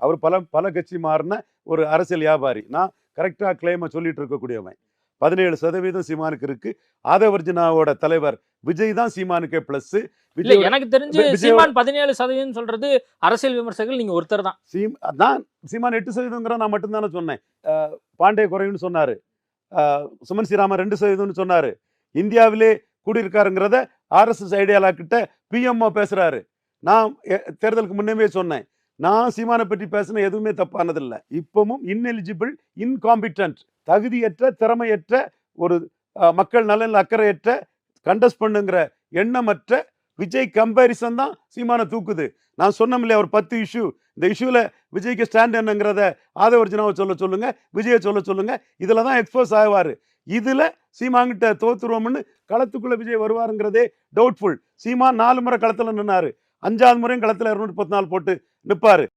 அவர் பல கட்சி மாறின ஒரு அரசியல் வியாபாரி. நான் கரெக்டாக கிளைமை சொல்லிட்டு இருக்கக்கூடியவன். 17% சீமானுக்கு இருக்கு. ஆதவர்ஜுனாவோட தலைவர் விஜய் தான் சீமானுக்கே பிளஸ். இல்ல எனக்கு தெரிஞ்சு சீமான் 17% சொல்றது அரசியல் விமர்சகர்கள் நீங்க ஒருத்தர் தான். சீமான் 8% நான் மட்டும் தானே சொன்னேன். பாண்டே குறைவுன்னு சொன்னாரு. சுமன் ஸ்ரீராமன் 2% சொன்னாரு. இந்தியாவிலே கூடியிருக்காருங்கிறத RSS ஐடியாலா கிட்ட PMO பேசுறாரு. நான் தேர்தலுக்கு முன்னமே சொன்னேன். நான் சீமானை பற்றி பேசின எதுவுமே தப்பானதில்லை. இப்பவும் இன்எலிஜிபிள், இன்காம்பிட்டன்ட், தகுதியற்ற, திறமையற்ற, ஒரு மக்கள் நலனில் அக்கறையற்ற, கண்டஸ்ட் பண்ணுங்கிற எண்ணமற்ற விஜய் கம்பேரிசன் தான் சீமானை தூக்குது. நான் சொன்னோம்ல ஒரு 10 இஷ்யூ, இந்த இஷ்யூல விஜய்க்கு ஸ்டாண்ட் என்னங்கிறத ஆதவர்ஜுனாவை சொல்லுங்க, விஜயை சொல்லுங்க. இதுல தான் எக்ஸ்போஸ் ஆவாரு. இதுல சீமாங்கிட்ட தோத்துருவோம்னு களத்துக்குள்ள விஜய் வருவாருங்கிறதே டவுட்ஃபுல். சீமான் 4 முறை களத்துல நின்னாரு. 5வது முறையும் களத்துல 214 போட்டு நிப்பாரு.